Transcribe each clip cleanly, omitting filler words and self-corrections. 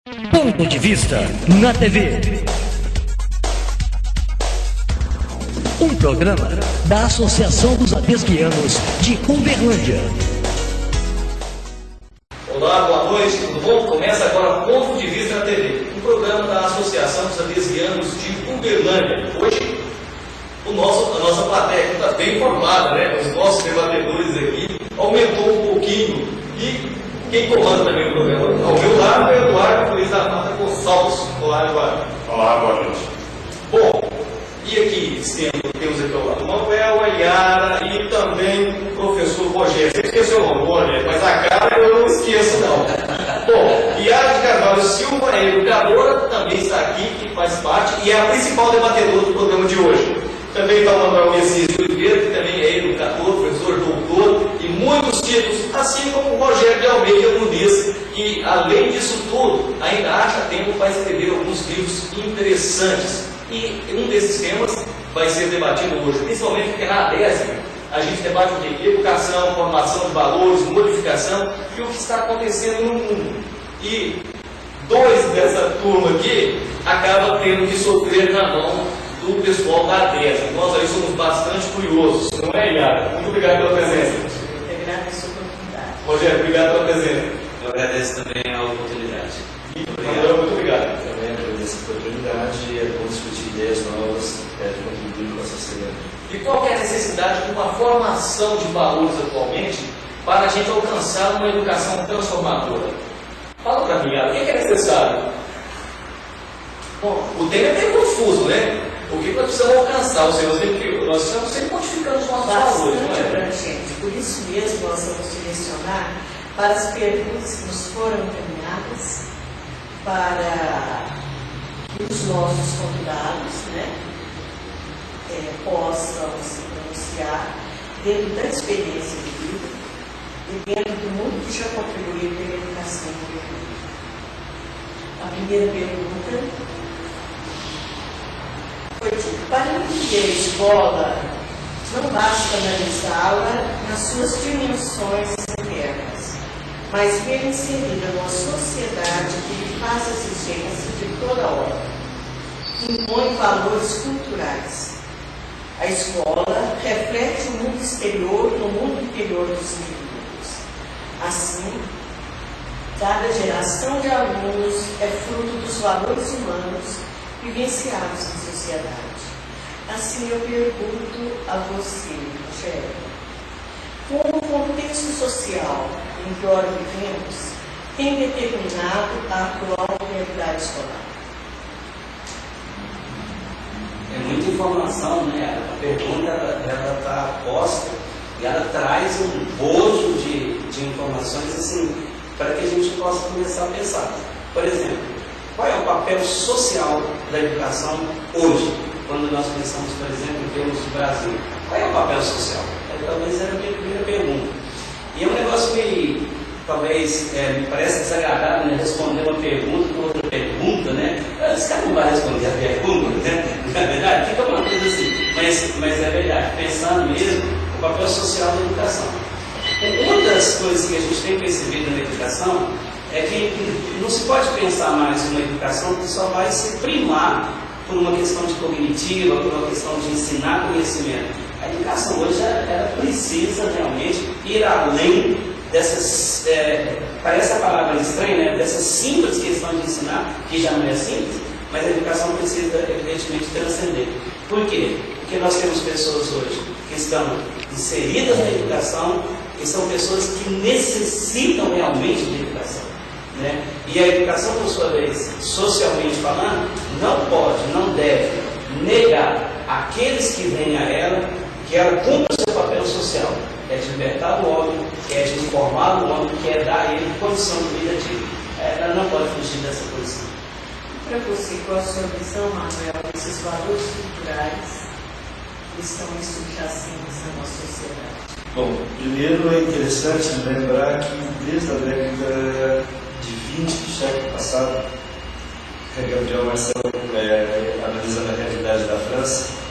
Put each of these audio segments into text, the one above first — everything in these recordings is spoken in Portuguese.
Ponto de Vista na TV. Um programa da Associação dos Adesguianos de Uberlândia. Olá, boa noite, tudo bom? Começa agora Ponto de Vista na TV, um programa da Associação dos Adesguianos de Uberlândia. Hoje, a nossa plateia está bem formada, né? Os nossos debatedores aqui aumentou um pouquinho. E quem comanda também o programa ao meu lado é o Eduardo Luiz da Mata Gonçalves. Olá, Eduardo. Olá, boa noite. Bom, e aqui temos aqui ao lado o Manuel, a Yara e também o professor Rogério. Você esqueceu o nome, Rogério, mas a cara eu não esqueço, não. Bom, Yara de Carvalho Silva é educadora, também está aqui, que faz parte, e é a principal debatedora do programa de hoje. Também está o Manuel Messias de Oliveira, que também é educador, professor, doutor, e muitos títulos, assim como o Rogério de Almeida Muniz, que além disso tudo, ainda acha tempo para escrever alguns livros interessantes. E um desses temas vai ser debatido hoje, principalmente porque na ADESG a gente debate o que? Educação, formação de valores, modificação e o que está acontecendo no mundo. E dois dessa turma aqui acabam tendo que sofrer na mão do pessoal da ADESG. Nós aí somos bastante curiosos, não é, Yara? Muito obrigado pela presença. Eu agradeço a oportunidade. Rogério, obrigado pela presença. Eu agradeço também a oportunidade. Muito obrigado. Também agradeço a oportunidade e é bom discutir ideias novas de contribuir com a sociedade. E qual é a necessidade de uma formação de valores atualmente para a gente alcançar uma educação transformadora? Fala para mim, Yara, o que é necessário? Bom, o tema é meio confuso, né? O que nós precisamos alcançar? Ou seja, nós estamos sempre modificando os nossos valores, não Bastante é? abrangente. Por isso mesmo nós vamos direcionar para as perguntas que nos foram encaminhadas para que os nossos convidados, possam se pronunciar dentro da experiência de vida e dentro do mundo que já contribuiu pela educação pública. A primeira pergunta foi dito: para entender a escola, não basta analisá-la nas suas dimensões internas, mas ver inserida numa sociedade que lhe faz exigências de toda ordem, que impõe valores culturais. A escola reflete o mundo exterior no mundo interior dos indivíduos. Assim, cada geração de alunos é fruto dos valores humanos vivenciados em sociedade. Assim, eu pergunto a você, Rogério, como o contexto social em que ora vivemos tem determinado a atual realidade escolar? É muita informação, né? A pergunta ela está posta e ela traz um bojo de informações assim, para que a gente possa começar a pensar. Por exemplo, qual é o papel social da educação hoje? Quando nós pensamos, por exemplo, em termos do Brasil, qual é o papel social? Talvez era a minha primeira pergunta. E é um negócio que talvez me parece desagradável, né? Responder uma pergunta com outra pergunta, né? Esse cara não vai responder a pergunta, né? Não é verdade? Fica uma coisa assim. Mas é verdade, pensando mesmo o papel social da educação. Uma das coisas que a gente tem percebido na educação é que não se pode pensar mais em uma educação que só vai se primar por uma questão de cognitiva, por uma questão de ensinar conhecimento. A educação hoje ela precisa realmente ir além dessas, parece a palavra estranha, né? Dessa simples questão de ensinar, que já não é simples, mas a educação precisa evidentemente transcender. Por quê? Porque nós temos pessoas hoje que estão inseridas na educação, que são pessoas que necessitam realmente de educação. Né? E a educação, por sua vez, socialmente falando, não pode, não deve negar aqueles que vêm a ela, que ela cumpra o seu papel social, que é de libertar o homem, que é de informar o homem, que é dar a ele condição de vida digna. Ela não pode fugir dessa posição. Para você, qual a sua visão, Manuel, desses valores culturais que estão subjacentes na nossa sociedade? Bom, primeiro é interessante lembrar que desde a década de 20 do século passado, Gabriel Marcel, analisando a realidade da França,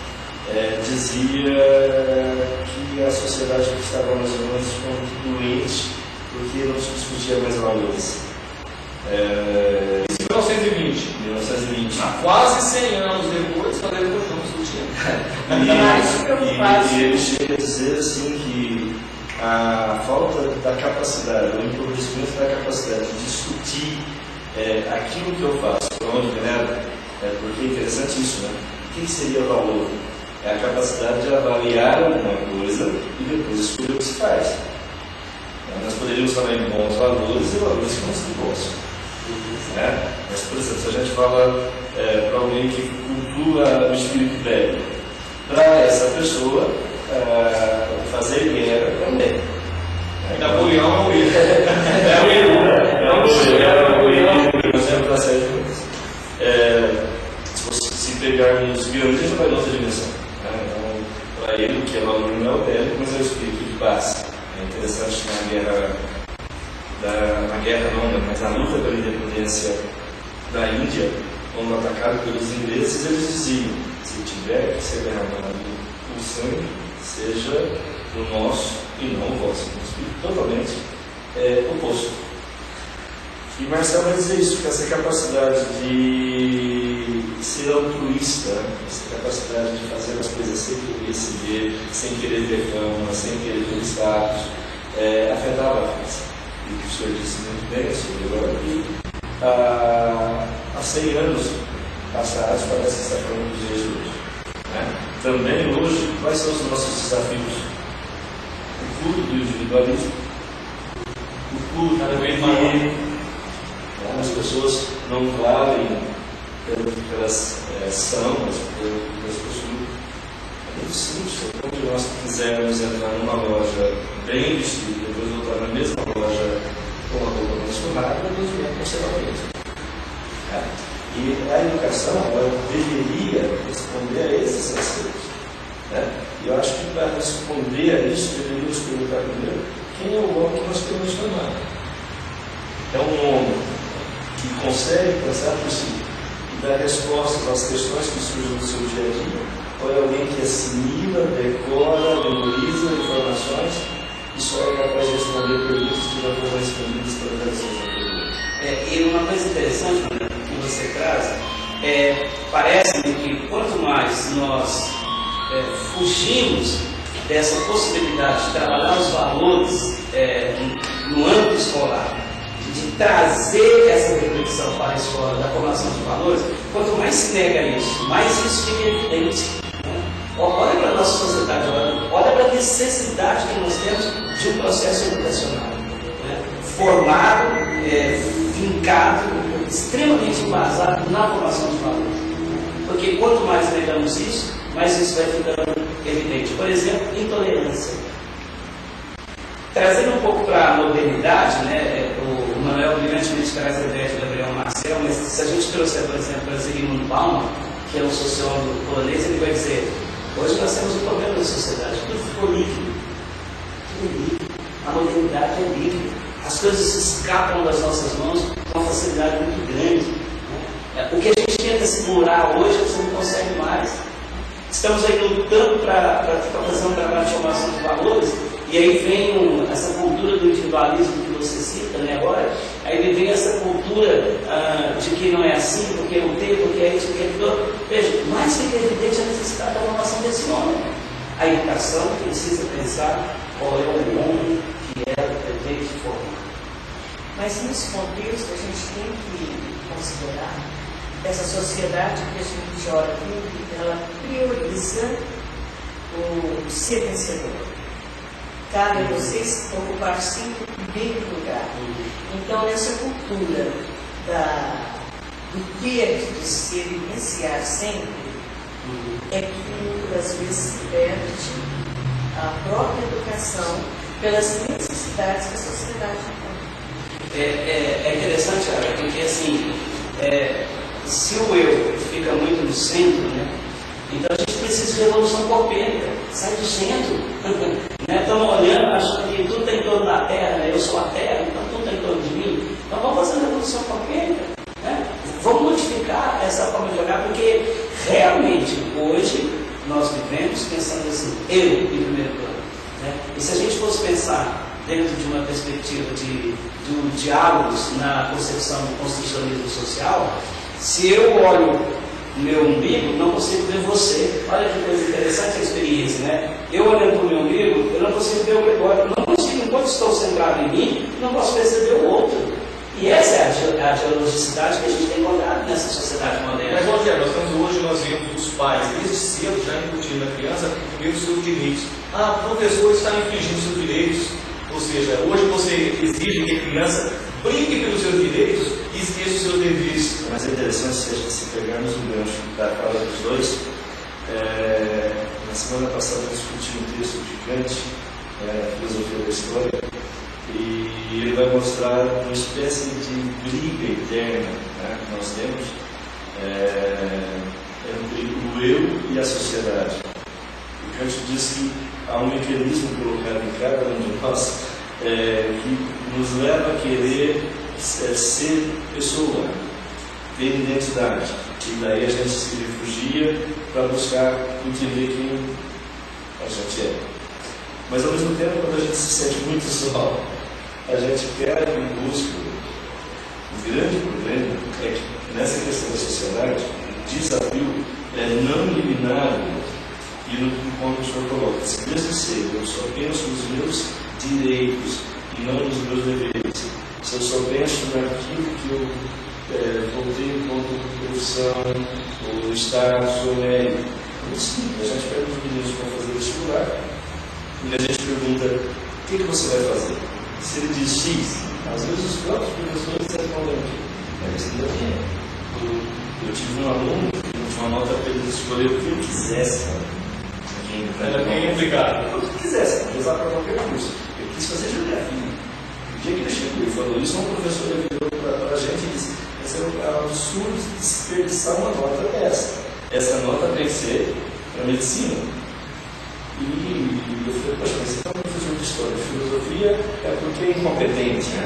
dizia que a sociedade estava mais ou menos doente porque não se discutia mais valores. Isso quase 100 anos depois, falei que eu não sutiã. E ele chega a dizer assim que a falta da capacidade, o empobrecimento da capacidade de discutir aquilo que eu faço, para onde me leva, porque é interessante isso, né? O que seria o valor? É a capacidade de avaliar alguma coisa e depois escolher o que se faz. Nós poderíamos falar em bons valores e valores que não são bons. Né? Mas, por exemplo, se a gente fala para alguém que cultua o espírito bélico, para essa pessoa, fazer guerra também. Napoleão é um erro. Se pegarmos biologia, já vai em outra dimensão. Então, para ele, o que é valor não é o bélico, mas é o espírito de base. É interessante na guerra não, mas na luta pela independência da Índia, quando atacado pelos ingleses, eles diziam: se tiver que ser derramado o sangue, seja o nosso e não o vosso. Um espírito totalmente oposto. E Marcel vai dizer isso, que essa capacidade de ser altruísta, essa capacidade de fazer as coisas sem querer receber, sem querer ter fama, sem querer ter status, afetava a França. E o que o senhor disse muito bem sobre agora que há 100 anos passados parece que está falando dos dias de hoje. Né? Também hoje, quais são os nossos desafios? O culto do individualismo, o culto do egoísmo. As pessoas não valem pelas são, mas pelas possuem. É muito simples. Quando nós quisermos entrar numa loja bem vestida, depois voltar na mesma loja com a roupa mais surrada, nós vamos conservadores. E a educação ela deveria responder a esses anseios. E eu acho que para responder a isso, deveríamos perguntar primeiro quem é o homem que nós queremos formar. É um homem que consegue pensar por si e dar respostas às questões que surgem no seu dia a dia, ou é alguém que assimila, decora, memoriza informações e só é capaz de responder perguntas que já foram respondidas pelas gerações anteriores? E uma coisa interessante que você traz, parece-me que quanto mais nós fugimos dessa possibilidade de trabalhar os valores no âmbito escolar, de trazer essa reflexão para a escola da formação de valores, quanto mais se nega isso, mais isso fica evidente. Né? Olha para a nossa sociedade, olha para a necessidade que nós temos de um processo educacional, né? Formado, vincado, extremamente embasado na formação de valores. Porque quanto mais negamos isso, mais isso vai ficando evidente. Por exemplo, intolerância. Trazendo um pouco para a modernidade, né, o Manuel brilhantemente traz a ideia de Gabriel Marcel, mas se a gente trouxer, por exemplo, para Zygmunt Bauman, que é um sociólogo polonês, ele vai dizer: hoje nós temos um problema na sociedade, tudo ficou livre. Tudo é livre. A modernidade é livre. As coisas escapam das nossas mãos com uma facilidade muito grande. Né? O que a gente tenta segurar hoje, você não consegue mais. Estamos aí lutando para fazer um trabalho de formação de valores. E aí vem essa cultura do individualismo que você cita, né, agora, aí vem essa cultura de que não é assim, porque não tem, porque é isso, porque é aquilo. Veja, mais fica evidente a necessidade da formação desse homem. A educação precisa pensar qual é o homem que ela pretende formar. Mas nesse contexto a gente tem que considerar essa sociedade que a gente olha aqui, ela prioriza o ser vencedor. Cabe a vocês ocupar sempre o primeiro lugar. Então, nessa cultura do ter de ser e iniciar sempre, é que às vezes se perde a própria educação pelas necessidades que a sociedade tem. É interessante, porque assim, se o eu fica muito no centro, né? Então a gente precisa de revolução copênica, sai do centro. Né? Estamos olhando, achando que tudo está em torno da Terra, né? Eu sou a Terra, então tudo está em torno de mim. Então vamos fazer uma revolução copênica. Né? Vamos modificar essa forma de olhar, porque realmente hoje nós vivemos pensando assim, eu em primeiro plano. Né? E se a gente fosse pensar dentro de uma perspectiva de diálogos na concepção do constitucionalismo social, Se eu olho o meu umbigo, não consigo ver você. Olha que coisa interessante a experiência, né? Eu olhando para o meu umbigo, eu não consigo ver o redor, não consigo, enquanto estou centrado em mim, não posso perceber o outro. E essa é a geologicidade que a gente tem encontrado nessa sociedade moderna. Mas, Rogério, nós vemos os pais, desde cedo, já incutindo na criança, primeiro os seus direitos. Ah, o professor está infringindo seus direitos. Ou seja, hoje você exige que a criança brigue pelos seus direitos e esqueça os seus deveres. Mas é interessante se pegarmos o gancho da fala dos dois. Na semana passada eu discuti um texto de Kant, Filosofia da História, e ele vai mostrar uma espécie de briga eterna, né, que nós temos entre o eu e a sociedade. O Kant diz que há um mecanismo colocado em cada um de nós que nos leva a querer ser pessoa, ter identidade. E daí a gente se refugia para buscar entender quem a gente é. Mas ao mesmo tempo, quando a gente se sente muito só, a gente quer e busca. O grande problema é que nessa questão da sociedade, o desafio é não eliminar o outro. E no ponto que o senhor coloca, se desde cedo eu só penso nos meus direitos e não nos meus deveres, se eu só penso naquilo que eu vou ter enquanto profissão, ou status, ou mérito, sim, a gente pega os meninos para fazer vestibular e a gente pergunta: o que você vai fazer? Se ele diz X, às vezes os próprios professores respondem eu tive um aluno que não tinha uma nota para ele escolher o que ele quisesse. Era bem complicado. O que quisesse, podia usar para qualquer curso. Ele quis fazer geografia. O dia que ele chegou e falou isso, um professor virou para a gente e disse: esse é um absurdo de desperdiçar uma nota dessa. Essa nota tem que ser para medicina. E eu falei: poxa, mas você é um professor de história, de filosofia, é porque é incompetente, né?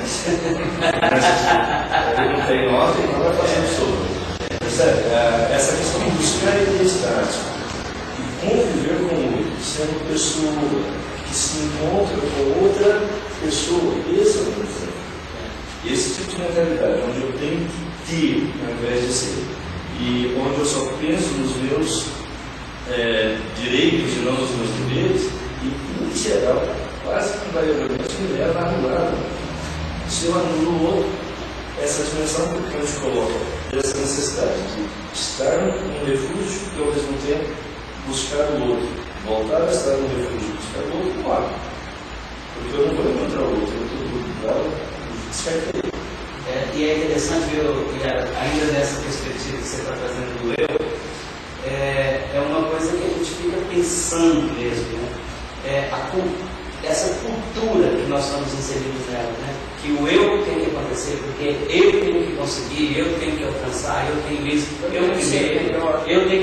Ele não tem nota e não vai fazer sobre. Percebe? Essa questão de buscar a identidade e conviver com o outro, sendo pessoa que se encontra com outra pessoa, esse é o problema. Esse tipo de mentalidade, onde eu tenho que ter ao invés de ser, e onde eu só penso nos meus direitos e não nos meus deveres, e em geral, quase que invariavelmente me leva a anular. Se eu anulo o outro, essa dimensão que o Kant coloca, essa necessidade de estar num refúgio e ao mesmo tempo buscar o outro, voltar a estar num refúgio e buscar o outro, claro. Porque eu não vou encontrar o outro, eu estou preocupado e descartei. E é interessante ver, ainda nessa perspectiva que você está trazendo do eu, é uma coisa que a gente fica pensando mesmo, né? Essa cultura que nós estamos inseridos nela, né? Que o eu tem que acontecer, porque eu tenho que conseguir, eu tenho que alcançar, eu tenho isso, eu tenho que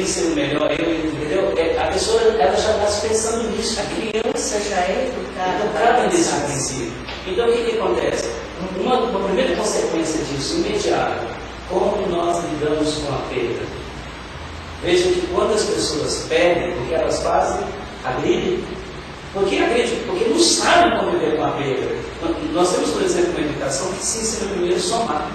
ser o melhor, entendeu? A pessoa ela já está pensando nisso. A criança já é educada nesse princípio. Então o que acontece? Uma primeira consequência disso, imediata, como nós lidamos com a perda. Veja que quando as pessoas perdem, o que elas fazem? Agridem. Por que agridem? Porque não sabem conviver com a perda. Nós temos, por exemplo, uma educação que se ensina primeiro a somar.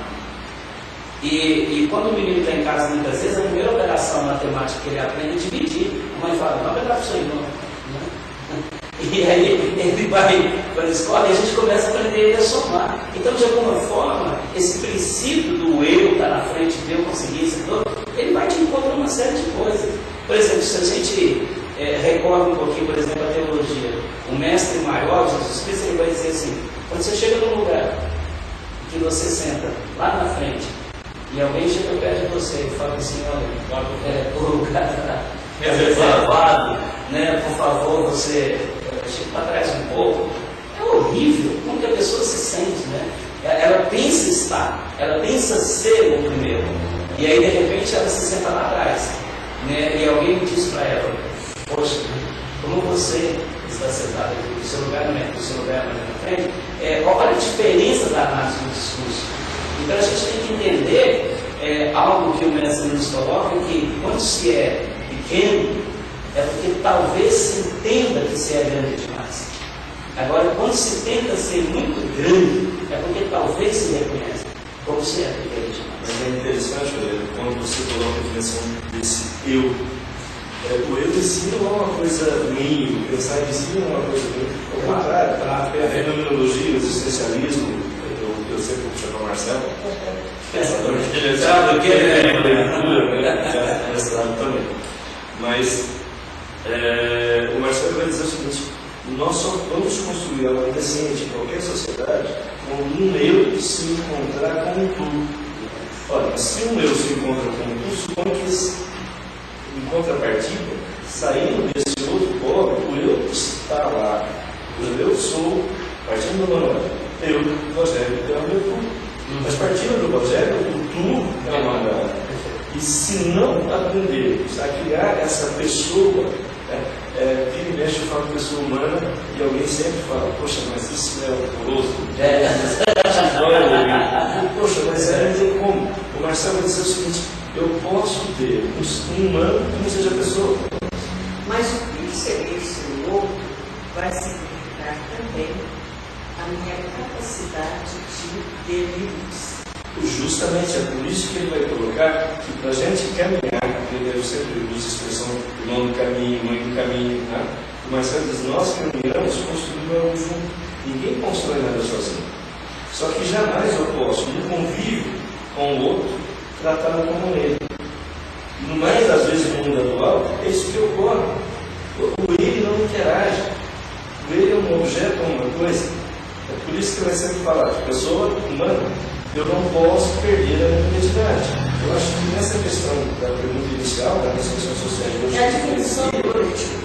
E quando o menino está em casa, muitas vezes, a primeira operação matemática que ele aprende é dividir. A mãe fala: não, vai dar para o seu irmão. E aí ele vai para a escola e a gente começa a aprender ele a somar. Então, de alguma forma, esse princípio do eu estar na frente, de eu conseguir isso todo, ele vai te encontrar uma série de coisas. Por exemplo, se a gente recorre um pouquinho, por exemplo, a teologia, o mestre maior, Jesus Cristo, ele vai dizer assim: quando você chega num lugar que você senta lá na frente e alguém chega perto de você e fala assim: olha, o lugar está reservado, né? Por favor, você chega para trás um pouco. É horrível como que a pessoa se sente, né? Ela pensa estar, ela pensa ser o primeiro, e aí de repente ela se senta lá atrás, né? E alguém me diz para ela: poxa, como você está sentado aqui, o seu lugar não é, o seu lugar não é na frente, olha a diferença da análise do discurso. Então a gente tem que entender algo que o mestre nos coloca, que quando se é pequeno, é porque talvez se entenda que se é grande demais. Agora, quando se tenta ser muito grande, é porque talvez se reconhece. como se é diferente. Mas é interessante, quando você coloca a dimensão desse eu. O euzinho não é uma coisa minha, o pensar em si não é uma coisa minha. Ao contrário, a fenomenologia, o existencialismo, eu sempre vou puxar para o Marcelo, ele sabe o que é leitura, já mestrado também. Mas o Marcelo vai dizer o seguinte: nós só vamos construir a vida decente em qualquer sociedade quando um eu se encontrar com um tu. Olha, se um eu se encontra com um tu, suponho que em contrapartida, saindo desse outro polo, o eu está lá. O eu sou, partindo do Manuel, eu, Rogério, é o meu tu. Mas partindo do Rogério, o tu é o Manuel. E se não aprendermos a criar essa pessoa, vira e mexe, eu falo pessoa humana, e alguém sempre fala: poxa, mas isso é horroroso. Poxa, mas não tem como. O Marcelo vai dizer o seguinte: eu posso ter um humano que não seja pessoa. Mas o perceber esse outro vai significar também a minha capacidade de ter limites. Justamente é por isso que ele vai colocar que para a gente caminhar, eu sempre uso a expressão irmão do caminho, mãe do caminho, né? O Marcelo diz: nós caminhamos construindo algo junto. Ninguém constrói nada sozinho. Só que jamais eu posso, no convívio com o outro, tratá-lo como ele. No mais das vezes no mundo atual, é isso que ocorre. O ele não interage. O ele é um objeto, uma coisa. É por isso que vai sempre falar de pessoa humana. Eu não posso perder a minha identidade. Eu acho que nessa questão da pergunta inicial, da questão social, é a definição do coletivo.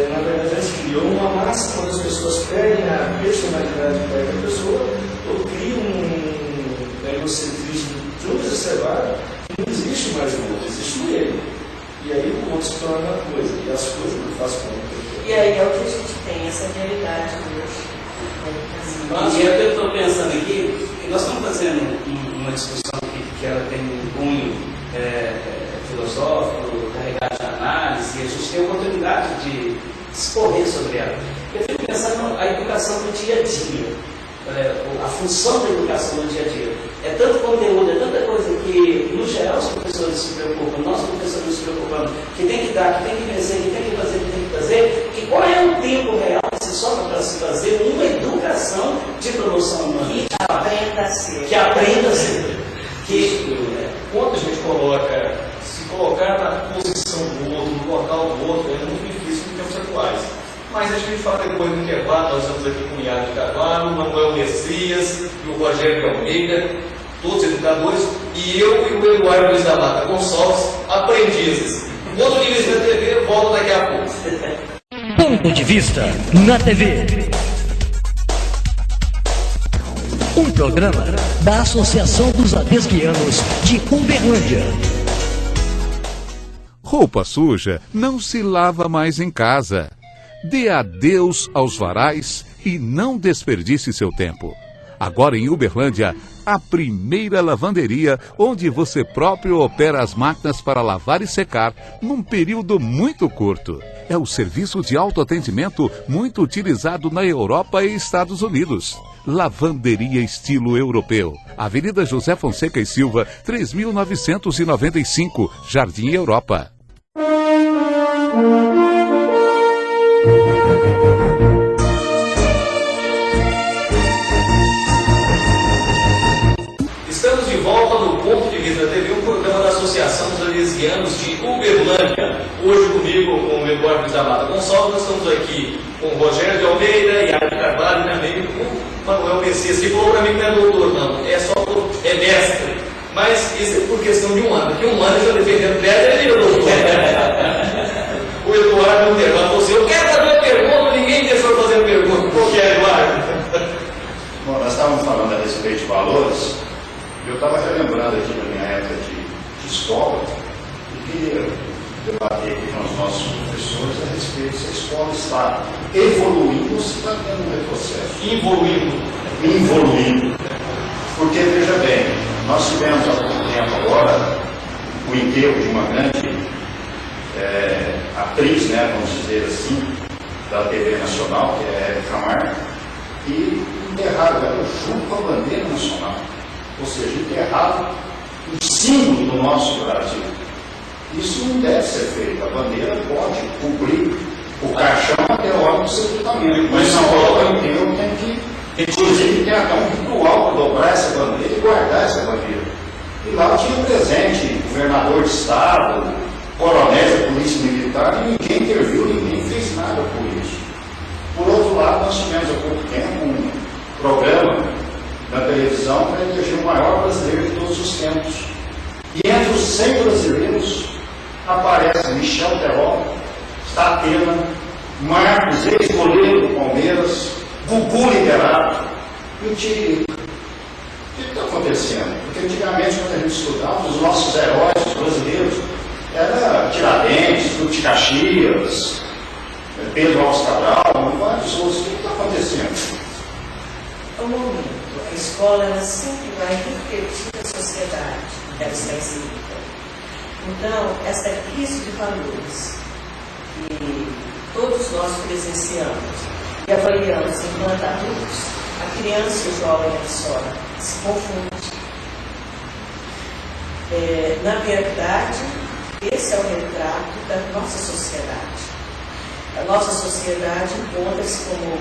Na verdade, a gente criou uma massa quando as pessoas perdem a personalidade da pessoa ou criam um egocentrismo tão exacerbado que não existe mais o outro, existe o ele. E aí o outro se torna uma coisa, e as coisas não fazem como. E aí é o que a gente tem, essa realidade hoje. E é o que eu estou pensando aqui, que nós estamos fazendo uma discussão que ela tem um cunho filosófico, carregado de análise, e a gente tem a oportunidade de discorrer sobre ela. Eu fico pensando na educação do dia a dia, a função da educação no dia a dia. É tanto conteúdo, é tanta coisa que, no geral, os professores se preocupam, nós professores nos preocupamos, que tem que dar, que tem que vencer, que tem que fazer, que tem que fazer, e qual é o tempo real que se sobra para se fazer uma educação de promoção humana? Que aprenda a ser. Que aprenda a ser. Quando a gente coloca, se colocar na posição do outro, no local do outro, é muito difícil em tempos atuais. Mas a gente fala depois do intervalo, nós estamos aqui com o Iago de Carvalho, o Manuel Messias e o Rogério de Almeida, todos educadores, e eu e o Eduardo Luiz da Mata Gonçalves, aprendizes. Outro nível da TV, volta daqui a pouco. Ponto de Vista na TV. Um programa da Associação dos Adesquianos de Uberlândia. Roupa suja não se lava mais em casa. Dê adeus aos varais e não desperdice seu tempo. Agora em Uberlândia, a primeira lavanderia onde você próprio opera as máquinas para lavar e secar num período muito curto. É o serviço de autoatendimento muito utilizado na Europa e Estados Unidos. Lavanderia estilo europeu. Avenida José Fonseca e Silva, 3995, Jardim Europa. Estamos de volta no Ponto de Vista TV, um programa da Associação dos Adesquianos de Uberlândia. Hoje comigo, com o Eduardo Luiz da Mata Gonçalves, nós estamos aqui com o Rogério de Almeida, Iago de Carvalho e também com o Manuel Messias, que falou para mim que não é doutor, não, é mestre. Mas isso é por questão de um ano, porque um ano eu já defendendo pedra, ele é doutor. O Eduardo no intervalo falou assim: eu quero fazer uma pergunta, ninguém deixou fazer a pergunta. Por que, Eduardo? Bom, nós estávamos falando a respeito de valores. Eu estava relembrando aqui da minha época de escola e queria debater aqui com os nossos professores a respeito se a escola está evoluindo ou se está tendo um retrocesso. Evoluindo. Porque, veja bem, nós tivemos há pouco tempo agora o enterro de uma grande atriz, né, vamos dizer assim, da TV Nacional, que é a Érica Camargo, e enterraram ela junto com a bandeira nacional. ou seja, enterrado o símbolo do nosso Brasil. Isso não deve ser feito. A bandeira pode cobrir o caixão até a hora do sepultamento, mas na hora do enterro tem que, inclusive, tem até um ritual para dobrar essa bandeira e guardar essa bandeira. E lá tinha presente governador de estado, coronéis da polícia militar, e ninguém interviu, ninguém fez nada por isso. Por outro lado, nós tivemos há pouco tempo um programa na televisão para eleger o maior brasileiro de todos os tempos. E entre os 100 brasileiros aparece Michel Teló, Statena, Marcos, ex-goleiro do Palmeiras, Gugu Liberato e o Tiririca. O que está acontecendo? Porque antigamente, quando a gente estudava, os nossos heróis brasileiros eram Tiradentes, Duque de Caxias, Pedro Alves Cabral e vários outros. O que está acontecendo? O momento, a escola ela sempre vai refletir a sociedade que ela está inserida. Então, essa crise de valores que todos nós presenciamos e avaliamos enquanto adultos, a criança e o jovem se confundem. Na verdade, esse é o retrato da nossa sociedade. A nossa sociedade encontra-se, como o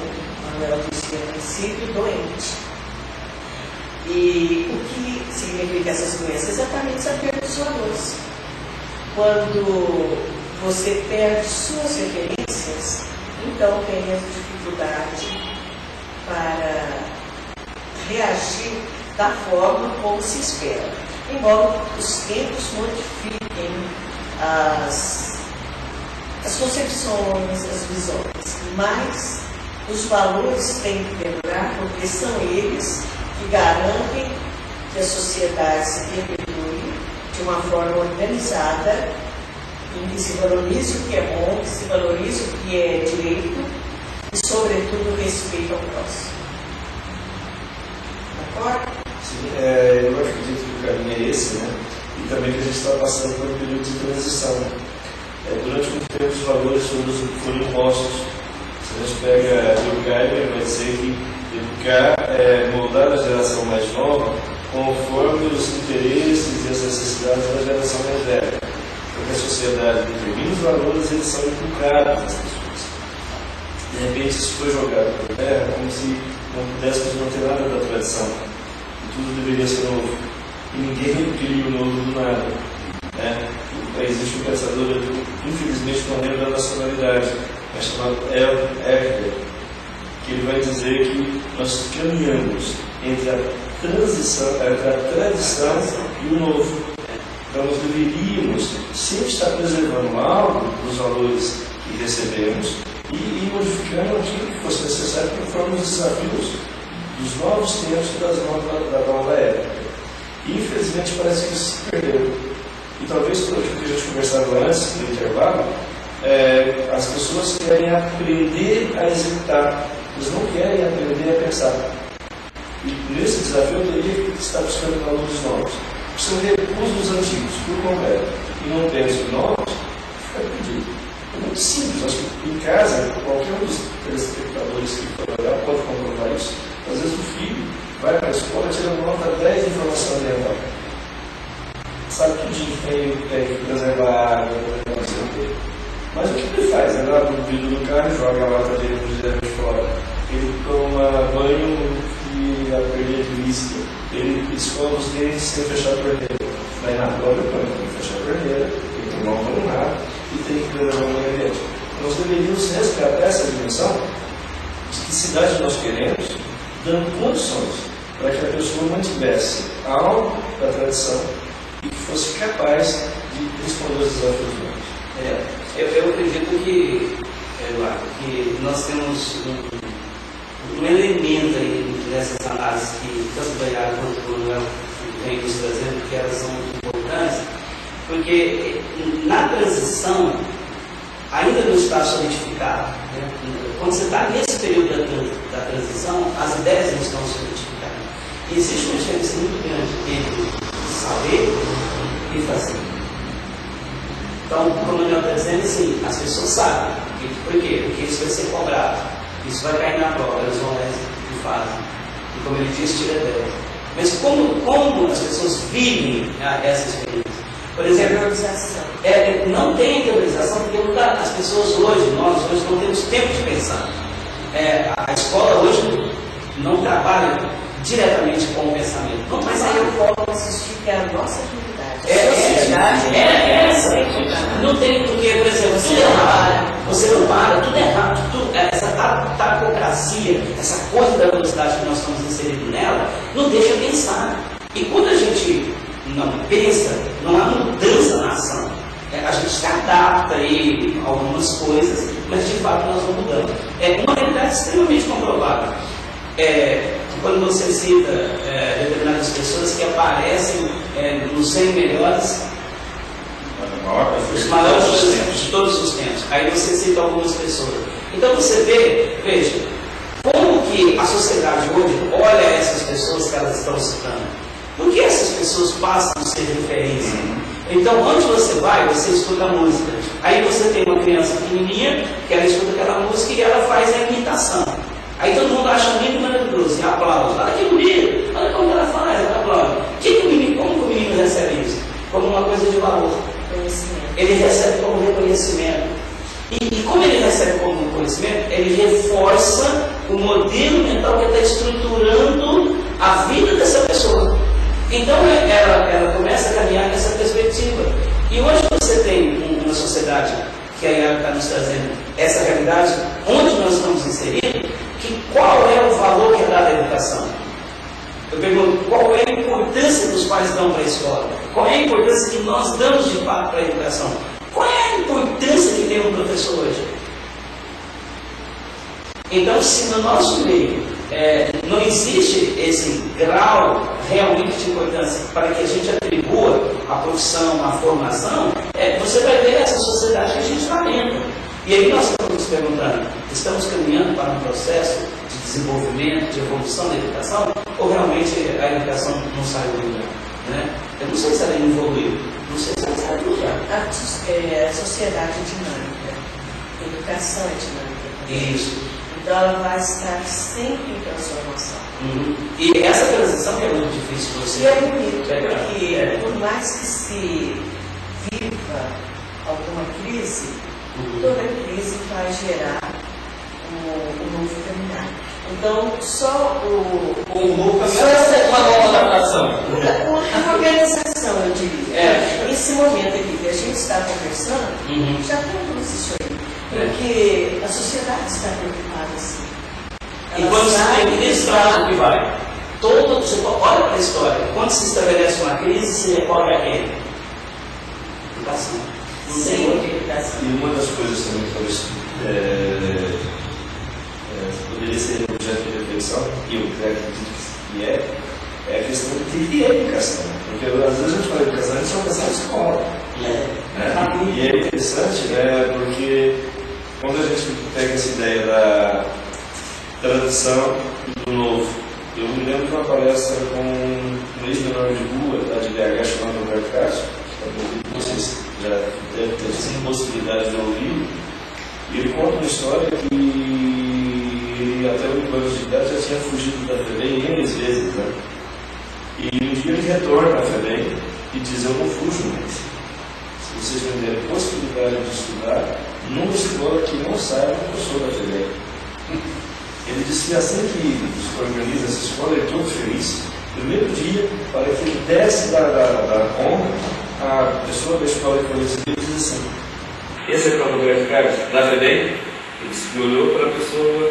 Manuel disse no princípio, doente. E o que significa essas doenças? Exatamente a perda dos valores. Quando você perde suas referências, então tem a dificuldade para reagir da forma como se espera. Embora os tempos modifiquem as concepções, as visões, mas os valores têm que perdurar porque são eles que garantem que a sociedade se perpetue de uma forma organizada, em que se valorize o que é bom, que se valorize o que é direito e, sobretudo, respeito ao próximo. Concorda? Sim, eu acredito que o caminho é esse, né? E também que a gente está passando por um período de transição. Durante muito tempo os valores foram impostos. Se a gente pega Durkheim, vai dizer que educar é moldar a geração mais nova conforme os interesses e as necessidades da geração mais velha. Porque a sociedade determina os valores, eles são inculcados nas pessoas. De repente isso foi jogado por terra como se não pudéssemos manter nada da tradição. E tudo deveria ser novo. E ninguém cria o novo do nada. Existe um pensador, infelizmente não lembro da nacionalidade, mas chamado Herder, que ele vai dizer que nós caminhamos entre a tradição e o novo. Então nós deveríamos sempre estar preservando algo dos valores que recebemos e ir modificando aquilo que fosse necessário conforme os desafios dos novos tempos e da nova época. E infelizmente parece que isso se perdeu. E talvez por aquilo que a gente conversava antes do intervalo, as pessoas querem aprender a executar, eles não querem aprender a pensar. E nesse desafio eu teria que estar buscando valores novos. Se eu recuso os antigos por completo e não penso em novos, fica perdido. É muito simples, acho que em casa, qualquer um dos telespectadores que for olhar pode comprovar isso. Às vezes o filho vai para a escola e tira nota 10 de informação ambiental. Sabe tudinho que tem que preservar água, não sei o quê. Mas o que ele faz? Ele abre o vidro do carro e joga a lata de refrigerante fora. Ele toma banho e a perder de vista. Ele escova os dentes sem fechar a torneira. Daí na hora do banho, tem que fechar a torneira, tem que tomar um banho rápido e tem que preservar o meio ambiente. Nós deveríamos resgatar essa dimensão de que cidade nós queremos, dando condições para que a pessoa mantivesse algo da tradição e que fosse capaz de responder aos desafios novos. Eu acredito que, Eduardo, que nós temos um elemento aí dessas análises que tanto o Baiado quanto o Manuel vem nos trazendo, que elas são muito importantes, porque na transição ainda não está solidificado. Né? Quando você está nesse período da transição, as ideias não estão solidificadas. Existe uma diferença muito grande entre saber e fazer. Então, como o Manuel está dizendo, assim, as pessoas sabem. Por quê? Porque isso vai ser cobrado. Isso vai cair na prova, eles vão lá e fazem. E como ele disse, tira dela. mas como as pessoas vivem essa experiência. Por exemplo, não tem interiorização, porque as pessoas hoje, nós hoje não temos tempo de pensar. A escola hoje não trabalha diretamente com o pensamento. Não, mas aí eu volto a insistir que é a nossa atividade. Não tem porque, por exemplo, tudo errado. Você não para, tudo errado. Essa tapocracia, essa coisa da velocidade que nós estamos inseridos nela, não deixa pensar. E quando a gente não pensa, não há mudança na ação. A gente se adapta aí a algumas coisas, mas de fato nós não mudamos. É uma realidade extremamente comprovada. Quando você cita determinadas pessoas que aparecem nos 100 melhores, os maiores de todos os tempos, aí você cita algumas pessoas. Então você veja, como que a sociedade hoje olha essas pessoas que elas estão citando. Por que essas pessoas passam a ser referência? Então, onde você vai, você escuta a música. Aí você tem uma criança pequenininha, que ela escuta aquela música e ela faz a imitação. Aí todo mundo acha muito maravilhoso, e aplaude. Olha que bonito, olha como ela faz, ela aplaude. Como que o menino recebe isso? Como uma coisa de valor. Ele recebe como reconhecimento. E como ele recebe como reconhecimento, ele reforça o modelo mental que está estruturando a vida dessa pessoa. Então ela começa a caminhar nessa perspectiva. E hoje você tem uma sociedade que a Yara está nos trazendo essa realidade, onde nós estamos inseridos, que qual é o valor que é dado à educação? Eu pergunto, qual é a importância que os pais dão para a escola? Qual é a importância que nós damos de fato para a educação? Qual é a importância que tem um professor hoje? Então, se no nosso meio não existe esse grau realmente de importância para que a gente atribua a profissão, a formação, você vai ver essa sociedade que a gente está vendo. E aí nós estamos nos perguntando, estamos caminhando para um processo de desenvolvimento, de evolução da educação, ou realmente a educação não saiu do lugar? Né? Eu não sei se ela evoluiu, não sei se ela saiu do lugar. A sociedade é dinâmica, a educação é dinâmica. Isso. Então ela vai estar sempre em transformação. E essa transição que é muito difícil de você. E é bonito, porque por mais que se viva alguma crise, toda crise vai gerar um novo caminhar. Então, só um novo caminhar, uma nova adaptação. Uma organização, eu diria. Nesse momento aqui que a gente está conversando, já temos isso aí. Porque a sociedade está preocupada assim. E quando você tem que estrada que vai, você olha para a história, quando se estabelece uma crise, se recorre a quem? Educação. Sempre educação. E uma das coisas também que talvez poderia ser objeto de reflexão, e eu acredito que é a questão de que é educação. Porque às vezes a gente fala de educação, a gente só pensa na escola. E é interessante, porque quando a gente pega essa ideia da tradição e do novo, eu me lembro de uma palestra com um ex-menor de rua, da de BH, chamado Roberto Castro, vocês já devem ter sim possibilidade de ouvir, e ele conta uma história que ele, até 8 anos de idade, já tinha fugido da FEBEM N vezes, né? E um dia ele retorna à FEBEM e diz: eu não fujo mais. Se vocês me derem a possibilidade de estudar numa escola que não saiba que eu sou da FEBEM. Ele disse que assim que se organiza essa escola, ele é todo feliz. Primeiro dia, para que ele desce da Honra, a pessoa da escola que foi recebida diz assim: esse é o Roberto Carlos, da FEBEM. Ele se olhou para a pessoa,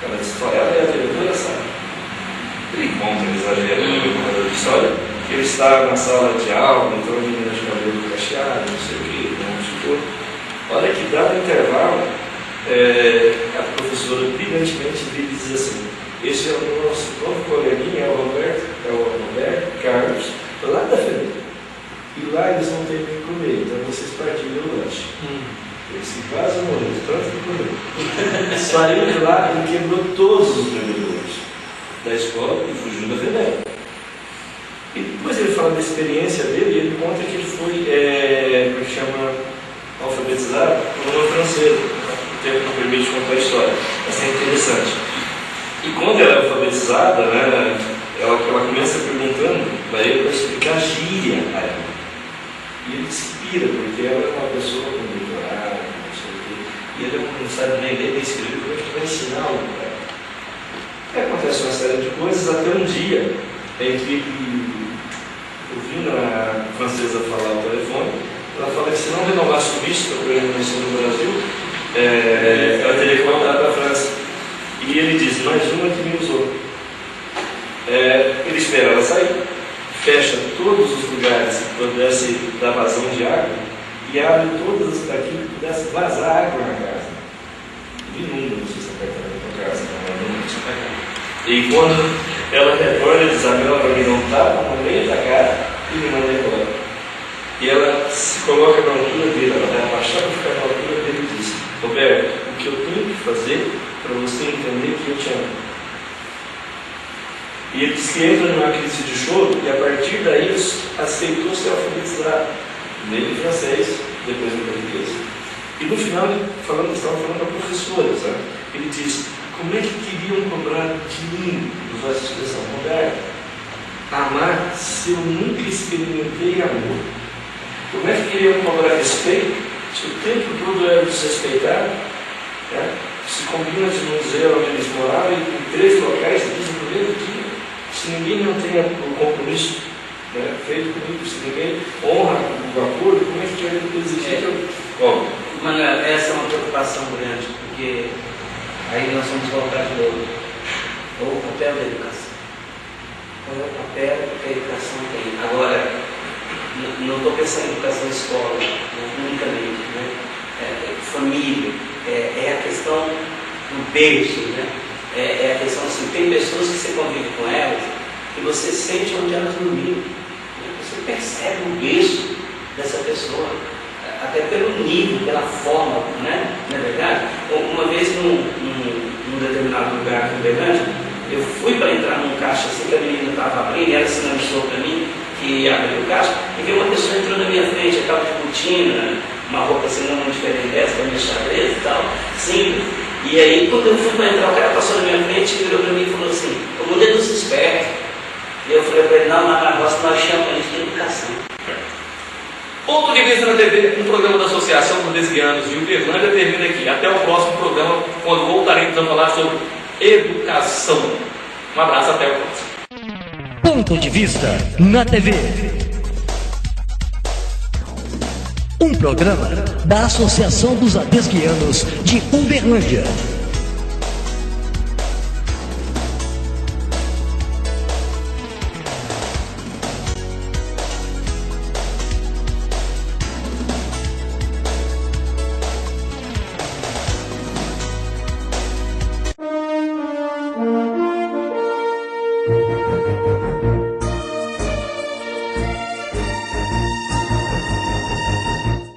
ela disse: ela é a diretora, sabe? Ele conta, ele exagera no contador de história, que ele está na sala de aula, então a menina de cabelo cacheado, não sei o que, vamos supor. Olha que dado intervalo, a professora brilhantemente vira e diz assim: esse é o nosso novo coleguinha, é o Roberto Carlos, lá da FEBEM. E lá eles não têm o que comer, então vocês partilham o lanche. Eles quase morreram, tanto que comer. Saiu de lá e quebrou todos os vendedores da escola e fugiu da FEBEM. E depois ele fala da experiência dele, e ele conta que ele foi, como chama, alfabetizado por uma francesa. O tempo não permite contar a história, mas é interessante. E quando ela é alfabetizada, ela começa perguntando para ele para explicar gíria a ela. E ele se pira, porque ela é uma pessoa com doutorado, não sei o quê, e ele não sabe nem ler nem escrever, como é que vai ensinar algo para ela? E acontece uma série de coisas, até um dia em que, ouvindo a francesa falar ao telefone, ela fala que se não renovasse o visto para a permanência no Brasil, ela teria que voltar para a França. E ele diz, mais uma que me usou. Ele espera ela sair, fecha todos os lugares que pudesse dar vazão de água e abre todas as daqui que pudesse vazar água na casa. Inunda no seu apartamento para casa, e quando ela retorna, ele diz, Isabel, para mim não está no meio da casa e me manda embora. E ela se coloca na altura dele, ela vai abaixar para ficar na altura dele e diz, Roberto, o que eu tenho que fazer para você entender que eu te amo? E ele se entra numa crise de choro e a partir daí aceitou ser alfabetizado, primeiro em francês, depois em português. E no final, estava falando para a professora, sabe? Ele diz, como é que queriam cobrar de mim, usou essa expressão, Roberto, amar se eu nunca experimentei amor? Como é que queriam cobrar respeito se o tempo todo era desrespeitado? Se combina de não dizer onde eles moravam e em 3 locais diz no primeiro dia. Se ninguém não tem o compromisso feito comigo, se ninguém honra o acordo, como é que quer exigir que eu... Manuel, essa é uma preocupação grande, porque aí nós vamos voltar de novo. O papel da educação. Qual é o papel que a educação tem? Agora, não estou pensando em educação escola, unicamente, família, é a questão do berço, é a questão assim, tem pessoas que você convive com elas e você sente onde elas dormiram, você percebe o berço dessa pessoa, até pelo nível, pela forma, não é verdade? Uma vez num determinado lugar aqui em Uberlândia, eu fui para entrar num caixa assim que a menina estava abrindo, e ela sinalizou para mim que ia abrir o caixa, e veio uma pessoa entrando na minha frente, estava de botina, uma roupa assim não muito diferente dessa, para minha xadrez e tal, simples. E aí, quando eu fui para entrar, o cara passou na minha frente, virou para mim e falou assim, o mulher dos espertos. E eu falei para ele, não, mas na roça nós chamamos isso de educação. Ponto de Vista na TV, um programa da Associação dos Desvianos de Uberlândia termina aqui. Até o próximo programa, quando voltaremos a falar sobre educação. Um abraço, até o próximo. Ponto de Vista na TV. Um programa da Associação dos Adesguianos de Uberlândia.